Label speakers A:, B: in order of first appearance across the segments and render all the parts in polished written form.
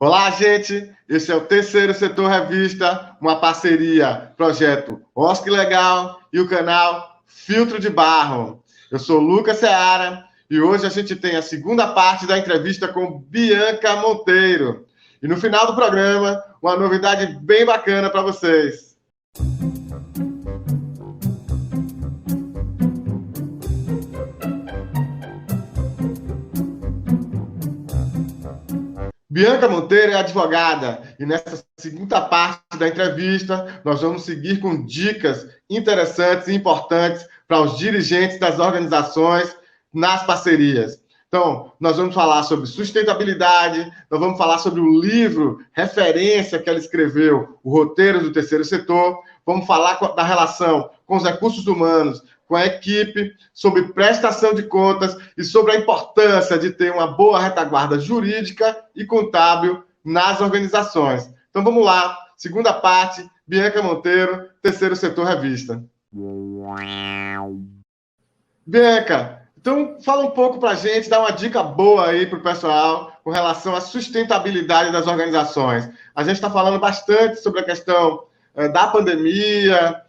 A: Olá, gente! Esse é o Terceiro Setor Revista, uma parceria Projeto OSC Legal e o canal Filtro de Barro. Eu sou Lucas Seara e hoje a gente tem a segunda parte da entrevista com Bianca Monteiro. E no final do programa, uma novidade bem bacana para vocês. Bianca Monteiro é advogada e nessa segunda parte da entrevista nós vamos seguir com dicas interessantes e importantes para os dirigentes das organizações nas parcerias. Então, nós vamos falar sobre sustentabilidade, nós vamos falar sobre o livro referência que ela escreveu, o Roteiro do Terceiro Setor, vamos falar da relação com os recursos humanos, com a equipe, sobre prestação de contas e sobre a importância de ter uma boa retaguarda jurídica e contábil nas organizações. Então vamos lá, segunda parte, Bianca Monteiro, Terceiro Setor Revista. Bianca, então fala um pouco para a gente, dá uma dica boa aí para o pessoal com relação à sustentabilidade das organizações. A gente está falando bastante sobre a questão da pandemia,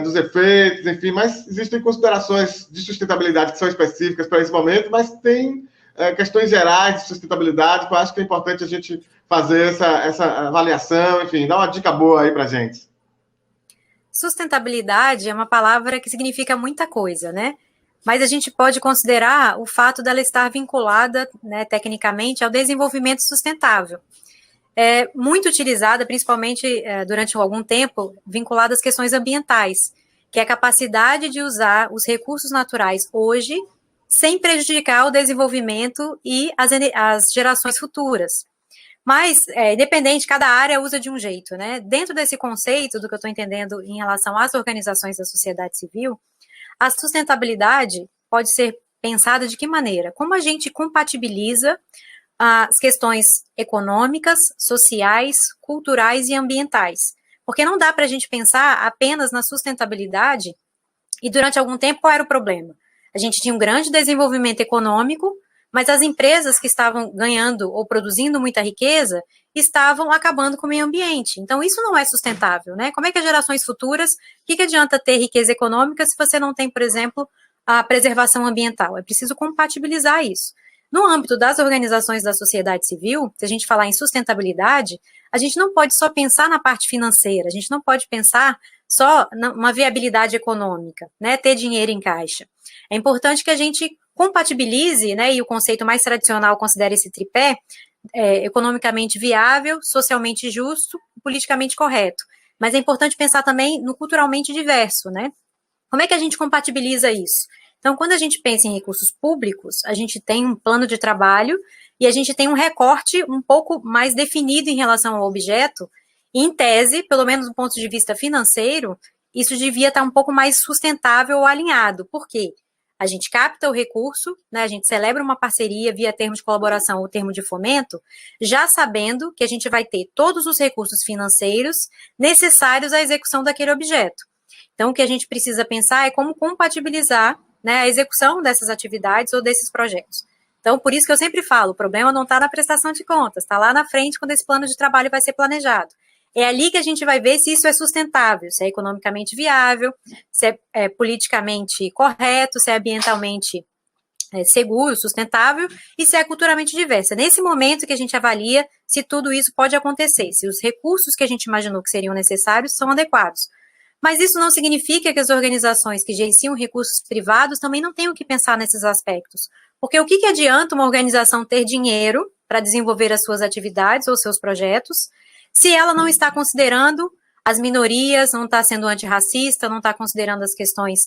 A: dos efeitos, enfim, mas existem considerações de sustentabilidade que são específicas para esse momento, mas tem questões gerais de sustentabilidade que eu acho que é importante a gente fazer essa avaliação, enfim, dá uma dica boa aí para a gente.
B: Sustentabilidade é uma palavra que significa muita coisa, né? Mas a gente pode considerar o fato dela estar vinculada, né, tecnicamente, ao desenvolvimento sustentável. É muito utilizada, principalmente durante algum tempo, vinculada às questões ambientais, que é a capacidade de usar os recursos naturais hoje, sem prejudicar o desenvolvimento e as gerações futuras. Mas, independente, cada área usa de um jeito, né? Dentro desse conceito, do que eu estou entendendo em relação às organizações da sociedade civil, a sustentabilidade pode ser pensada de que maneira? Como a gente compatibiliza as questões econômicas, sociais, culturais e ambientais. Porque não dá para a gente pensar apenas na sustentabilidade e durante algum tempo qual era o problema? A gente tinha um grande desenvolvimento econômico, mas as empresas que estavam ganhando ou produzindo muita riqueza estavam acabando com o meio ambiente. Então isso não é sustentável, né? Como é que as gerações futuras, o que adianta ter riqueza econômica se você não tem, por exemplo, a preservação ambiental? É preciso compatibilizar isso. No âmbito das organizações da sociedade civil, se a gente falar em sustentabilidade, a gente não pode só pensar na parte financeira, a gente não pode pensar só numa viabilidade econômica, né, ter dinheiro em caixa. É importante que a gente compatibilize, né, e o conceito mais tradicional considera esse tripé, economicamente viável, socialmente justo, politicamente correto. Mas é importante pensar também no culturalmente diverso, né? Como é que a gente compatibiliza isso? Então, quando a gente pensa em recursos públicos, a gente tem um plano de trabalho e a gente tem um recorte um pouco mais definido em relação ao objeto. E, em tese, pelo menos do ponto de vista financeiro, isso devia estar um pouco mais sustentável ou alinhado. Por quê? A gente capta o recurso, né, a gente celebra uma parceria via termo de colaboração ou termo de fomento, já sabendo que a gente vai ter todos os recursos financeiros necessários à execução daquele objeto. Então, o que a gente precisa pensar é como compatibilizar, né, a execução dessas atividades ou desses projetos. Então, por isso que eu sempre falo, o problema não está na prestação de contas, está lá na frente quando esse plano de trabalho vai ser planejado. É ali que a gente vai ver se isso é sustentável, se é economicamente viável, se é politicamente correto, se é ambientalmente seguro, sustentável e se é culturalmente diverso. É nesse momento que a gente avalia se tudo isso pode acontecer, se os recursos que a gente imaginou que seriam necessários são adequados. Mas isso não significa que as organizações que gerenciam recursos privados também não tenham que pensar nesses aspectos. Porque o que adianta uma organização ter dinheiro para desenvolver as suas atividades ou seus projetos, se ela não está considerando as minorias, não está sendo antirracista, não está considerando as questões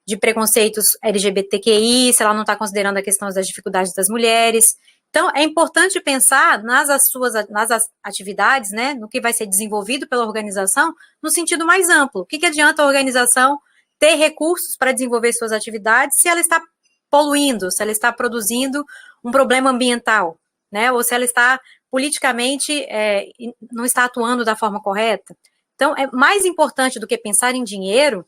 B: de preconceitos LGBTQI, se ela não está considerando a questão das dificuldades das mulheres. Então, é importante pensar nas atividades, né, no que vai ser desenvolvido pela organização, no sentido mais amplo. O que adianta a organização ter recursos para desenvolver suas atividades se ela está poluindo, se ela está produzindo um problema ambiental, né, ou se ela está politicamente não está atuando da forma correta? Então, é mais importante do que pensar em dinheiro.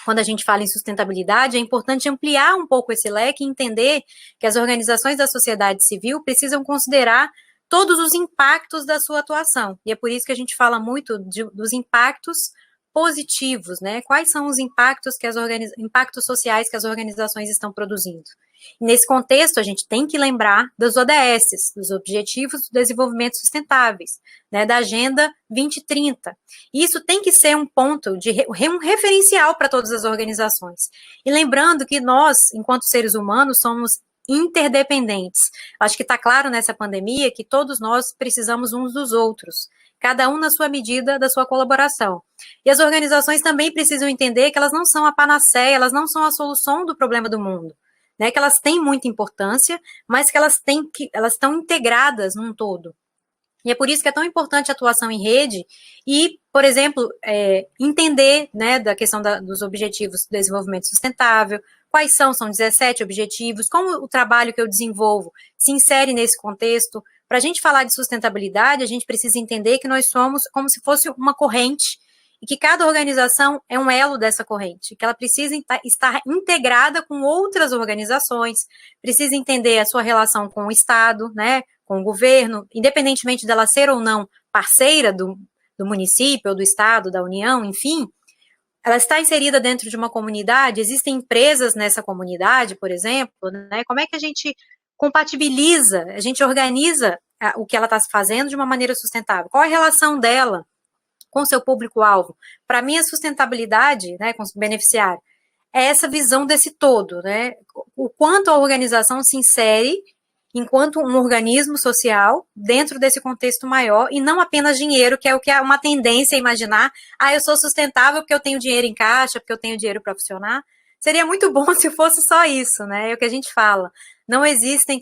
B: Quando a gente fala em sustentabilidade, é importante ampliar um pouco esse leque e entender que as organizações da sociedade civil precisam considerar todos os impactos da sua atuação. E é por isso que a gente fala muito dos impactos positivos, né? Quais são os impactos impactos sociais que as organizações estão produzindo? E nesse contexto, a gente tem que lembrar dos ODS, dos Objetivos de Desenvolvimento Sustentáveis, né, da Agenda 2030. E isso tem que ser um ponto, um referencial para todas as organizações. E lembrando que nós, enquanto seres humanos, somos interdependentes. Acho que está claro nessa pandemia que todos nós precisamos uns dos outros, cada um na sua medida da sua colaboração. E as organizações também precisam entender que elas não são a panaceia, elas não são a solução do problema do mundo, né? Que elas têm muita importância, mas que elas estão integradas num todo. E é por isso que é tão importante a atuação em rede e, por exemplo, entender, né, da questão dos objetivos de desenvolvimento sustentável, quais são 17 objetivos, como o trabalho que eu desenvolvo se insere nesse contexto. Para a gente falar de sustentabilidade, a gente precisa entender que nós somos como se fosse uma corrente e que cada organização é um elo dessa corrente, que ela precisa estar integrada com outras organizações, precisa entender a sua relação com o Estado, né, com o governo, independentemente dela ser ou não parceira do município, ou do Estado, da União, enfim, ela está inserida dentro de uma comunidade, existem empresas nessa comunidade, por exemplo, né, como é que a gente compatibiliza, a gente organiza o que ela está fazendo de uma maneira sustentável? Qual é a relação dela com o seu público-alvo? Para mim, a sustentabilidade, né, com o beneficiário, é essa visão desse todo, né? O quanto a organização se insere enquanto um organismo social dentro desse contexto maior e não apenas dinheiro, que é o que é uma tendência a imaginar, eu sou sustentável porque eu tenho dinheiro em caixa, porque eu tenho dinheiro para funcionar. Seria muito bom se fosse só isso, né? É o que a gente fala. Não existem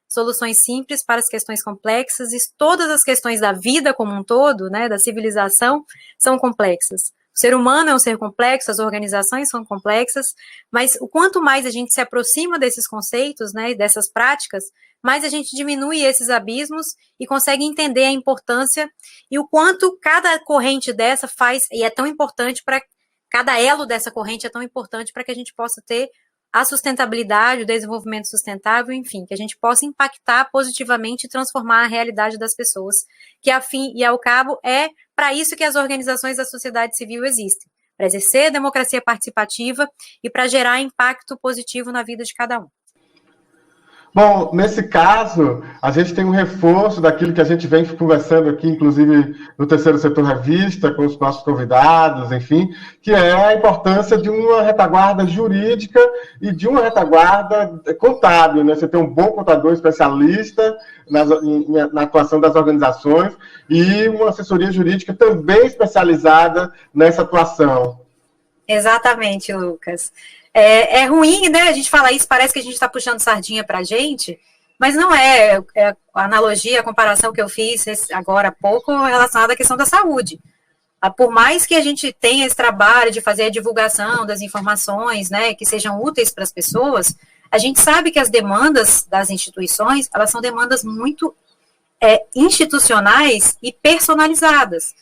B: soluções simples para as questões complexas e todas as questões da vida como um todo, né, da civilização, são complexas. O ser humano é um ser complexo, as organizações são complexas, mas o quanto mais a gente se aproxima desses conceitos, né, dessas práticas, mais a gente diminui esses abismos e consegue entender a importância e o quanto cada corrente dessa faz, e é tão importante para cada elo dessa corrente é tão importante para que a gente possa ter a sustentabilidade, o desenvolvimento sustentável, enfim, que a gente possa impactar positivamente e transformar a realidade das pessoas, que a fim e ao cabo é para isso que as organizações da sociedade civil existem, para exercer a democracia participativa e para gerar impacto positivo na vida de cada um.
A: Bom, nesse caso, a gente tem um reforço daquilo que a gente vem conversando aqui, inclusive no Terceiro Setor Revista, com os nossos convidados, enfim, que é a importância de uma retaguarda jurídica e de uma retaguarda contábil, né? Você tem um bom contador especialista na atuação das organizações e uma assessoria jurídica também especializada nessa atuação.
B: Exatamente, Lucas. É ruim, né? A gente fala isso, parece que a gente está puxando sardinha para a gente, mas não é. A analogia, a comparação que eu fiz agora há pouco relacionada à questão da saúde. Por mais que a gente tenha esse trabalho de fazer a divulgação das informações, né, que sejam úteis para as pessoas, a gente sabe que as demandas das instituições, elas são demandas muito institucionais e personalizadas.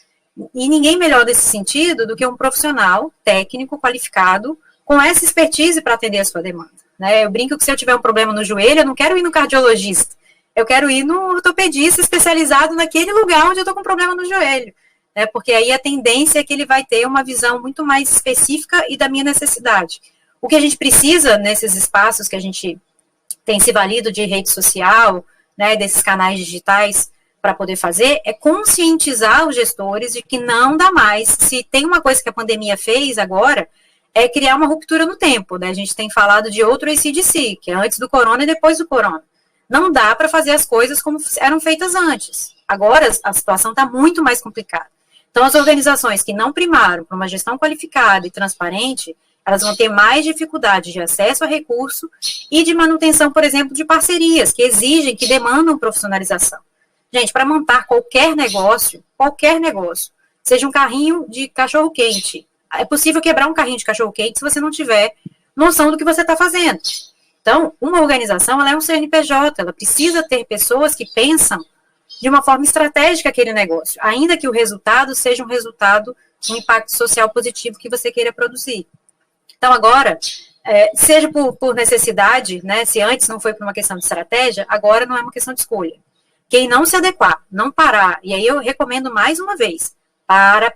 B: E ninguém melhor nesse sentido do que um profissional técnico qualificado com essa expertise para atender a sua demanda, né? Eu brinco que se eu tiver um problema no joelho, eu não quero ir no cardiologista, eu quero ir no ortopedista especializado naquele lugar onde eu estou com problema no joelho, né? Porque aí a tendência é que ele vai ter uma visão muito mais específica e da minha necessidade. O que a gente precisa nesses espaços que a gente tem se valido de rede social, né, desses canais digitais, para poder fazer, é conscientizar os gestores de que não dá mais. Se tem uma coisa que a pandemia fez agora, é criar uma ruptura no tempo, né? A gente tem falado de outro ACDC, que é antes do corona e depois do corona. Não dá para fazer as coisas como eram feitas antes. Agora a situação está muito mais complicada. Então, as organizações que não primaram para uma gestão qualificada e transparente, elas vão ter mais dificuldade de acesso a recurso e de manutenção, por exemplo, de parcerias, que exigem, que demandam profissionalização. Gente, para montar qualquer negócio, seja um carrinho de cachorro-quente, é possível quebrar um carrinho de cachorro-quente se você não tiver noção do que você está fazendo. Então, uma organização, ela é um CNPJ, ela precisa ter pessoas que pensam de uma forma estratégica aquele negócio, ainda que o resultado seja um impacto social positivo que você queira produzir. Então, agora, seja por necessidade, né, se antes não foi por uma questão de estratégia, agora não é uma questão de escolha. Quem não se adequar, não parar, e aí eu recomendo mais uma vez,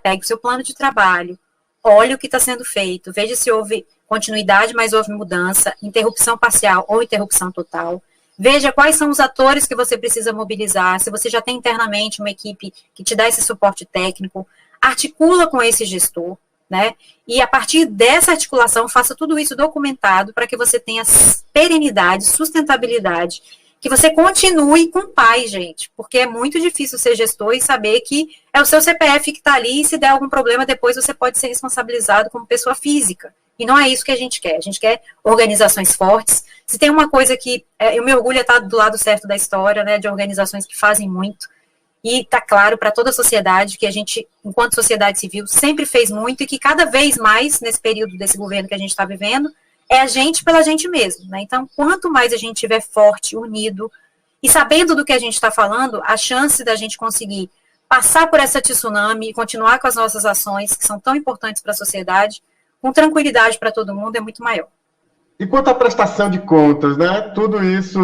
B: pegue o seu plano de trabalho, olhe o que está sendo feito, veja se houve continuidade, mas houve mudança, interrupção parcial ou interrupção total. Veja quais são os atores que você precisa mobilizar, se você já tem internamente uma equipe que te dá esse suporte técnico, articula com esse gestor, né? E a partir dessa articulação, faça tudo isso documentado para que você tenha perenidade, sustentabilidade, que você continue com paz, gente, porque é muito difícil ser gestor e saber que é o seu CPF que está ali e se der algum problema, depois você pode ser responsabilizado como pessoa física. E não é isso que a gente quer organizações fortes. Se tem uma coisa que eu me orgulho é estar do lado certo da história, né, de organizações que fazem muito, e está claro para toda a sociedade que a gente, enquanto sociedade civil, sempre fez muito e que cada vez mais, nesse período desse governo que a gente está vivendo, é a gente pela gente mesmo, né? Então, quanto mais a gente estiver forte, unido, e sabendo do que a gente está falando, a chance da gente conseguir passar por essa tsunami e continuar com as nossas ações, que são tão importantes para a sociedade, com tranquilidade para todo mundo, é muito maior.
A: E quanto à prestação de contas, né? Tudo isso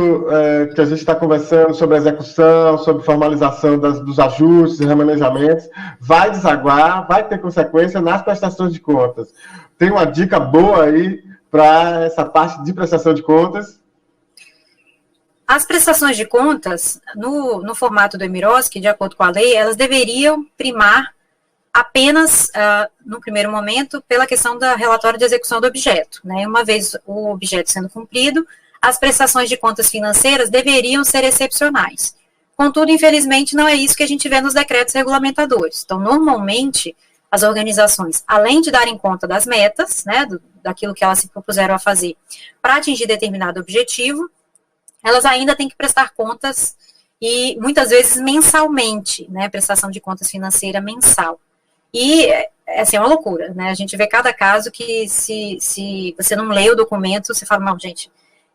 A: que a gente está conversando sobre a execução, sobre formalização dos ajustes e remanejamentos, vai desaguar, vai ter consequência nas prestações de contas. Tem uma dica boa aí para essa parte de prestação de contas?
B: As prestações de contas, no formato do EMIROSC, de acordo com a lei, elas deveriam primar apenas, no primeiro momento, pela questão da relatório de execução do objeto, né? Uma vez o objeto sendo cumprido, as prestações de contas financeiras deveriam ser excepcionais. Contudo, infelizmente, não é isso que a gente vê nos decretos regulamentadores. Então, normalmente, as organizações, além de darem conta das metas, né, daquilo que elas se propuseram a fazer para atingir determinado objetivo, elas ainda têm que prestar contas, e muitas vezes mensalmente, né, prestação de contas financeira mensal. E, assim, é uma loucura, né, a gente vê cada caso que se você não lê o documento, você fala, não, gente,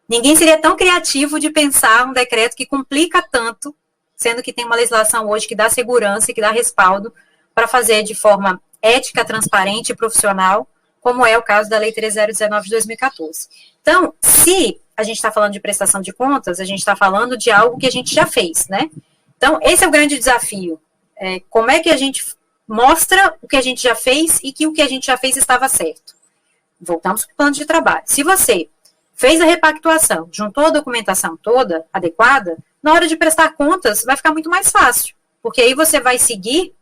B: ninguém seria tão criativo de pensar um decreto que complica tanto, sendo que tem uma legislação hoje que dá segurança e que dá respaldo para fazer de forma ética, transparente e profissional, como é o caso da Lei 3019 de 2014. Então, se a gente está falando de prestação de contas, a gente está falando de algo que a gente já fez, né? Então, esse é o grande desafio. Como é que a gente mostra o que a gente já fez e que o que a gente já fez estava certo? Voltamos para o plano de trabalho. Se você fez a repactuação, juntou a documentação toda adequada, na hora de prestar contas vai ficar muito mais fácil, porque aí você vai seguir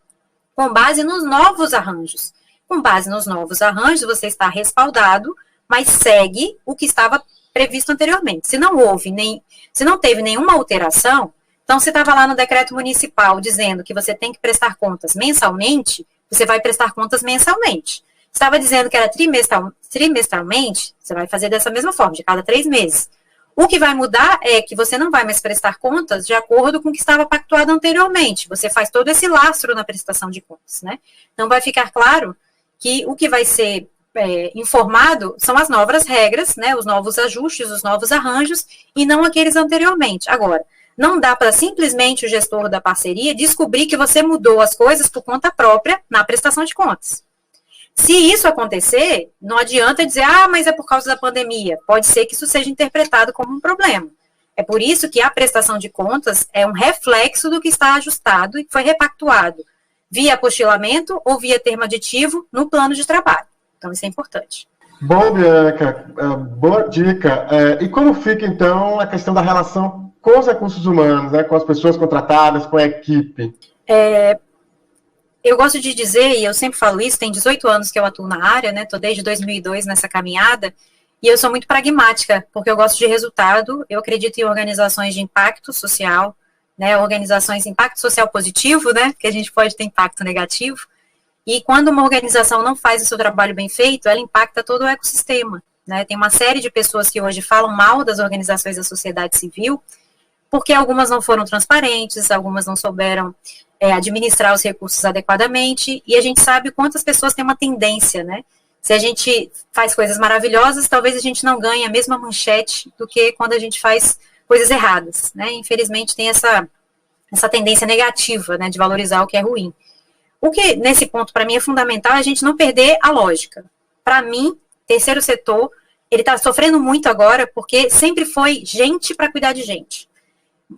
B: com base nos novos arranjos. Com base nos novos arranjos, você está respaldado, mas segue o que estava previsto anteriormente. Se não teve nenhuma alteração, então você estava lá no decreto municipal dizendo que você tem que prestar contas mensalmente, você vai prestar contas mensalmente. Estava dizendo que era trimestralmente, você vai fazer dessa mesma forma, de cada 3 meses. O que vai mudar é que você não vai mais prestar contas de acordo com o que estava pactuado anteriormente. Você faz todo esse lastro na prestação de contas, né? Então, vai ficar claro que o que vai ser informado são as novas regras, né? Os novos ajustes, os novos arranjos, e não aqueles anteriormente. Agora, não dá para simplesmente o gestor da parceria descobrir que você mudou as coisas por conta própria na prestação de contas. Se isso acontecer, não adianta dizer, mas é por causa da pandemia. Pode ser que isso seja interpretado como um problema. É por isso que a prestação de contas é um reflexo do que está ajustado e que foi repactuado via apostilamento ou via termo aditivo no plano de trabalho. Então, isso é importante.
A: Bom, Bianca, boa dica. E como fica, então, a questão da relação com os recursos humanos, né, com as pessoas contratadas, com a equipe?
B: Eu gosto de dizer, e eu sempre falo isso, tem 18 anos que eu atuo na área, né, estou desde 2002 nessa caminhada, e eu sou muito pragmática, porque eu gosto de resultado, eu acredito em organizações de impacto social, né, organizações de impacto social positivo, né, que a gente pode ter impacto negativo, e quando uma organização não faz o seu trabalho bem feito, ela impacta todo o ecossistema, né, tem uma série de pessoas que hoje falam mal das organizações da sociedade civil, porque algumas não foram transparentes, algumas não souberam administrar os recursos adequadamente, e a gente sabe quantas pessoas têm uma tendência, né? Se a gente faz coisas maravilhosas, talvez a gente não ganhe a mesma manchete do que quando a gente faz coisas erradas, né? Infelizmente tem essa tendência negativa, né, de valorizar o que é ruim. O que, nesse ponto, para mim, é fundamental é a gente não perder a lógica. Para mim, terceiro setor, ele está sofrendo muito agora, porque sempre foi gente para cuidar de gente.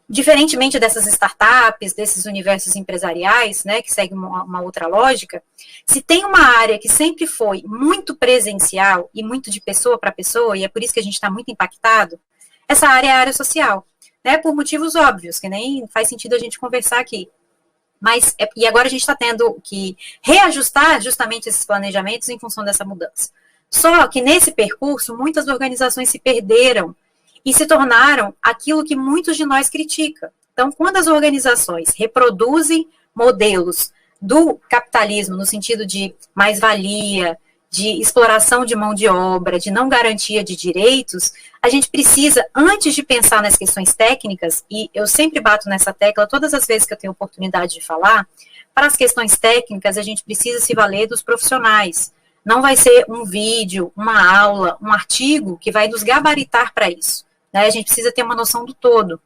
B: diferentemente dessas startups, desses universos empresariais, né, que seguem uma outra lógica, se tem uma área que sempre foi muito presencial e muito de pessoa para pessoa, e é por isso que a gente está muito impactado, essa área é a área social, né, por motivos óbvios, que nem faz sentido a gente conversar aqui. Mas, e agora a gente está tendo que reajustar justamente esses planejamentos em função dessa mudança. Só que nesse percurso, muitas organizações se perderam e se tornaram aquilo que muitos de nós criticam. Então, quando as organizações reproduzem modelos do capitalismo no sentido de mais-valia, de exploração de mão de obra, de não garantia de direitos, a gente precisa, antes de pensar nas questões técnicas, e eu sempre bato nessa tecla todas as vezes que eu tenho oportunidade de falar, para as questões técnicas a gente precisa se valer dos profissionais. Não vai ser um vídeo, uma aula, um artigo que vai nos gabaritar para isso. Né? A gente precisa ter uma noção do todo.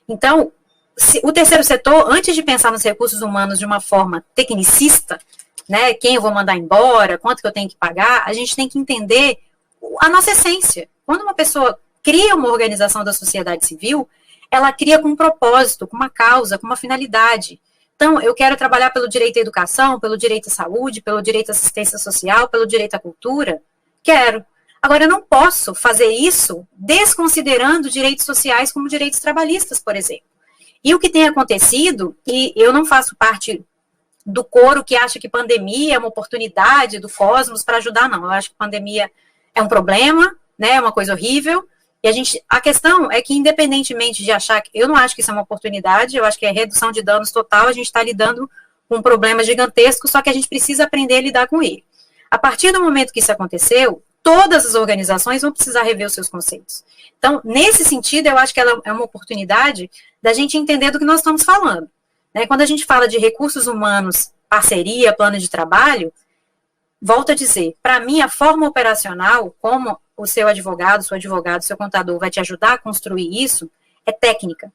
B: Então, o terceiro setor, antes de pensar nos recursos humanos de uma forma tecnicista, né, quem eu vou mandar embora, quanto que eu tenho que pagar, a gente tem que entender a nossa essência. Quando uma pessoa cria uma organização da sociedade civil, ela cria com um propósito, com uma causa, com uma finalidade. Então, eu quero trabalhar pelo direito à educação, pelo direito à saúde, pelo direito à assistência social, pelo direito à cultura. Quero. Agora, eu não posso fazer isso desconsiderando direitos sociais como direitos trabalhistas, por exemplo. E o que tem acontecido, e eu não faço parte do coro que acha que pandemia é uma oportunidade do cosmos para ajudar, não. Eu acho que pandemia é um problema, né, é uma coisa horrível, e a questão é que, independentemente de achar, eu não acho que isso é uma oportunidade, eu acho que é redução de danos total, a gente está lidando com um problema gigantesco, só que a gente precisa aprender a lidar com ele. A partir do momento que isso aconteceu, todas as organizações vão precisar rever os seus conceitos. Então, nesse sentido, eu acho que ela é uma oportunidade da gente entender do que nós estamos falando. Né? Quando a gente fala de recursos humanos, parceria, plano de trabalho, volto a dizer, para mim, a forma operacional, como o seu advogado, seu contador vai te ajudar a construir isso, é técnica,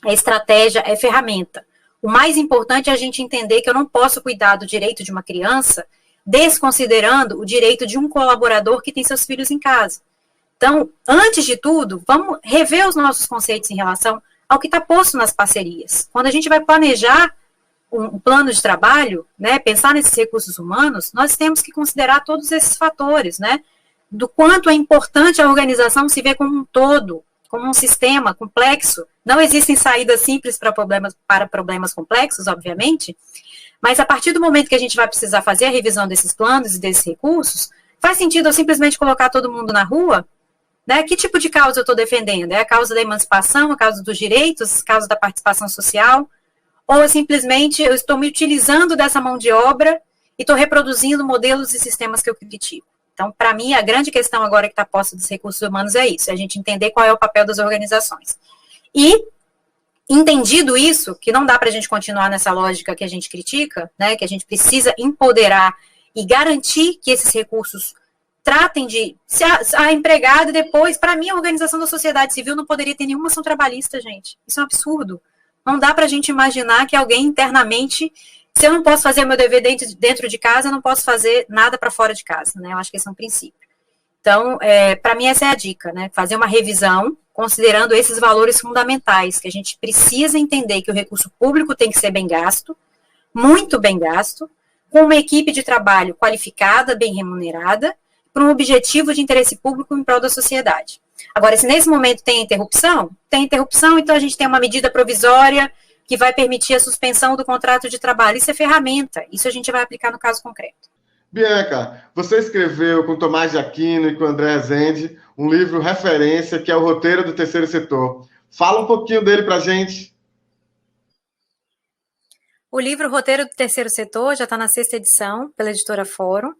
B: é estratégia, é ferramenta. O mais importante é a gente entender que eu não posso cuidar do direito de uma criança desconsiderando o direito de um colaborador que tem seus filhos em casa. Então, antes de tudo, vamos rever os nossos conceitos em relação ao que está posto nas parcerias. Quando a gente vai planejar um plano de trabalho, né, pensar nesses recursos humanos, nós temos que considerar todos esses fatores, né, do quanto é importante a organização se ver como um todo, como um sistema complexo. Não existem saídas simples para problemas complexos, obviamente, mas a partir do momento que a gente vai precisar fazer a revisão desses planos e desses recursos, faz sentido eu simplesmente colocar todo mundo na rua? Né? Que tipo de causa eu estou defendendo? É a causa da emancipação, a causa dos direitos, a causa da participação social? Ou simplesmente eu estou me utilizando dessa mão de obra e estou reproduzindo modelos e sistemas que eu critico? Então, para mim, a grande questão agora que está posta dos recursos humanos é isso, é a gente entender qual é o papel das organizações. E, entendido isso, que não dá para a gente continuar nessa lógica que a gente critica, né, que a gente precisa empoderar e garantir que esses recursos tratem de a empregada depois, para mim, a organização da sociedade civil não poderia ter nenhuma ação trabalhista, gente. Isso é um absurdo. Não dá para a gente imaginar que alguém internamente, se eu não posso fazer meu dever dentro de casa, eu não posso fazer nada para fora de casa, né? Eu acho que esse é um princípio. Então, para mim, essa é a dica, né? Fazer uma revisão, considerando esses valores fundamentais, que a gente precisa entender que o recurso público tem que ser bem gasto, muito bem gasto, com uma equipe de trabalho qualificada, bem remunerada, para um objetivo de interesse público em prol da sociedade. Agora, se nesse momento tem interrupção, então a gente tem uma medida provisória que vai permitir a suspensão do contrato de trabalho. Isso é ferramenta, isso a gente vai aplicar no caso concreto.
A: Bianca, você escreveu com Tomás de Aquino e com André Rezende um livro referência, que é o Roteiro do Terceiro Setor. Fala um pouquinho dele para a gente.
B: O livro Roteiro do Terceiro Setor já está na 6ª edição, pela editora Fórum.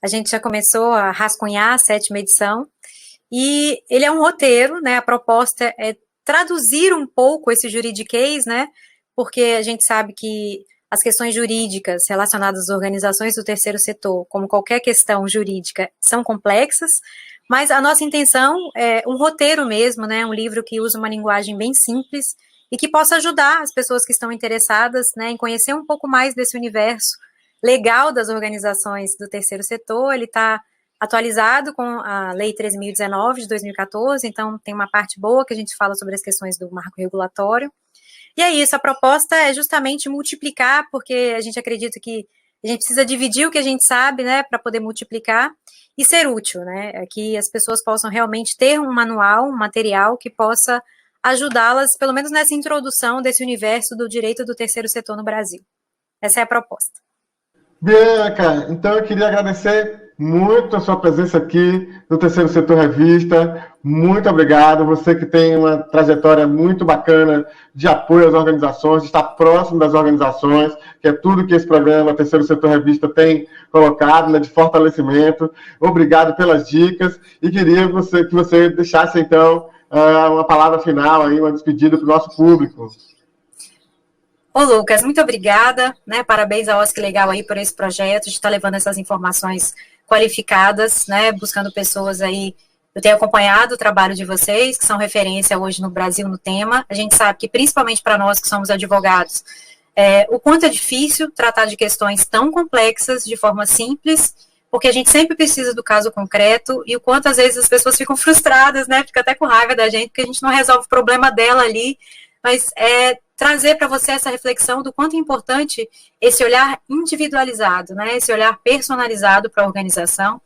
B: A gente já começou a rascunhar a 7ª edição. E ele é um roteiro, né? A proposta é traduzir um pouco esse juridiquês, né? Porque a gente sabe que as questões jurídicas relacionadas às organizações do terceiro setor, como qualquer questão jurídica, são complexas, mas a nossa intenção é um roteiro mesmo, né? Um livro que usa uma linguagem bem simples e que possa ajudar as pessoas que estão interessadas, né, em conhecer um pouco mais desse universo legal das organizações do terceiro setor. Ele está atualizado com a Lei 13.019 de 2014, então tem uma parte boa que a gente fala sobre as questões do marco regulatório. E é isso, a proposta é justamente multiplicar, porque a gente acredita que a gente precisa dividir o que a gente sabe, né, para poder multiplicar e ser útil, né, que as pessoas possam realmente ter um manual, um material que possa ajudá-las, pelo menos nessa introdução desse universo do direito do terceiro setor no Brasil. Essa é a proposta.
A: Bianca, então eu queria agradecer muito a sua presença aqui no Terceiro Setor Revista. Muito obrigado. Você que tem uma trajetória muito bacana de apoio às organizações, de estar próximo das organizações, que é tudo que esse programa Terceiro Setor Revista tem colocado, né, de fortalecimento. Obrigado pelas dicas e queria que você deixasse, então, uma palavra final, aí, uma despedida para o nosso público.
B: Ô, Lucas, muito obrigada, né, parabéns ao OSC Legal aí por esse projeto, de estar levando essas informações qualificadas, né, buscando pessoas aí. Eu tenho acompanhado o trabalho de vocês, que são referência hoje no Brasil no tema. A gente sabe que, principalmente para nós que somos advogados, o quanto é difícil tratar de questões tão complexas de forma simples, porque a gente sempre precisa do caso concreto, e o quanto às vezes as pessoas ficam frustradas, né, ficam até com raiva da gente, porque a gente não resolve o problema dela ali, mas trazer para você essa reflexão do quanto é importante esse olhar individualizado, né, esse olhar personalizado para a organização,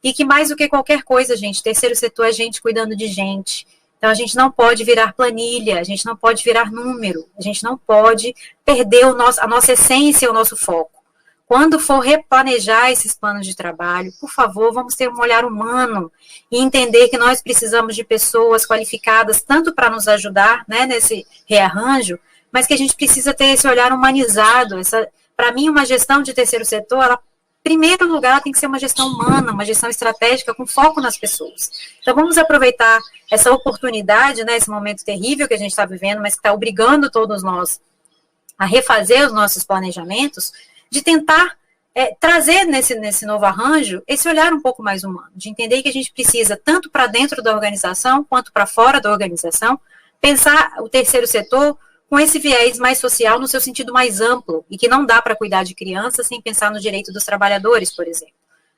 B: e que mais do que qualquer coisa, gente, terceiro setor é gente cuidando de gente. Então a gente não pode virar planilha, a gente não pode virar número, a gente não pode perder a nossa essência, o nosso foco. Quando for replanejar esses planos de trabalho, por favor, vamos ter um olhar humano e entender que nós precisamos de pessoas qualificadas tanto para nos ajudar, né, nesse rearranjo, mas que a gente precisa ter esse olhar humanizado. Para mim, uma gestão de terceiro setor, ela, em primeiro lugar, ela tem que ser uma gestão humana, uma gestão estratégica com foco nas pessoas. Então, vamos aproveitar essa oportunidade, né, esse momento terrível que a gente está vivendo, mas que está obrigando todos nós a refazer os nossos planejamentos, de tentar trazer nesse novo arranjo esse olhar um pouco mais humano, de entender que a gente precisa, tanto para dentro da organização, quanto para fora da organização, pensar o terceiro setor com esse viés mais social no seu sentido mais amplo, e que não dá para cuidar de crianças sem pensar no direito dos trabalhadores, por exemplo,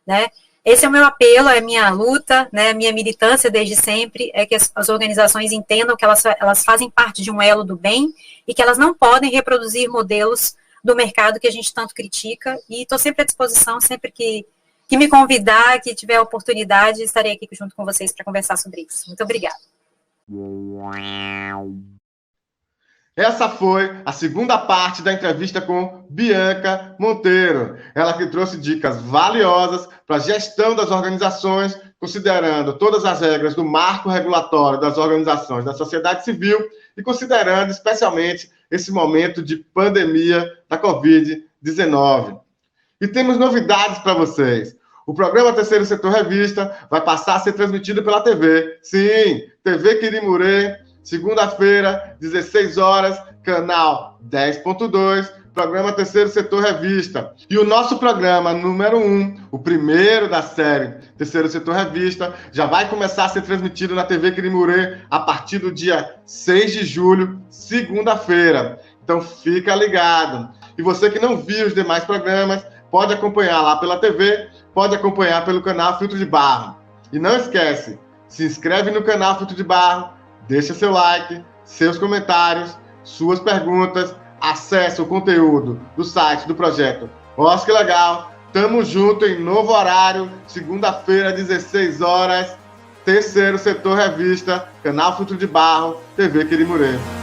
B: né? Esse é o meu apelo, é a minha luta, né, a minha militância desde sempre, é que as organizações entendam que elas fazem parte de um elo do bem e que elas não podem reproduzir modelos do mercado que a gente tanto critica, e estou sempre à disposição, sempre que me convidar, que tiver a oportunidade, estarei aqui junto com vocês para conversar sobre isso. Muito obrigada.
A: Essa foi a segunda parte da entrevista com Bianca Monteiro. Ela que trouxe dicas valiosas para a gestão das organizações, considerando todas as regras do marco regulatório das organizações da sociedade civil e considerando especialmente esse momento de pandemia da Covid-19. E temos novidades para vocês. O programa Terceiro Setor Revista vai passar a ser transmitido pela TV. Sim, TV Quirimurê, segunda-feira, 16 horas, canal 10.2, programa Terceiro Setor Revista. E o nosso programa número 1, o primeiro da série Terceiro Setor Revista, já vai começar a ser transmitido na TV Quirimurê a partir do dia 6 de julho, segunda-feira. Então fica ligado. E você que não viu os demais programas, pode acompanhar lá pela TV, pode acompanhar pelo canal Filtro de Barro. E não esquece, se inscreve no canal Filtro de Barro, deixa seu like, seus comentários, suas perguntas, acesse o conteúdo do site do projeto OSC Legal. Tamo junto em novo horário, segunda-feira, 16 horas, Terceiro Setor Revista, canal Filtro de Barro, TV Quirimurê.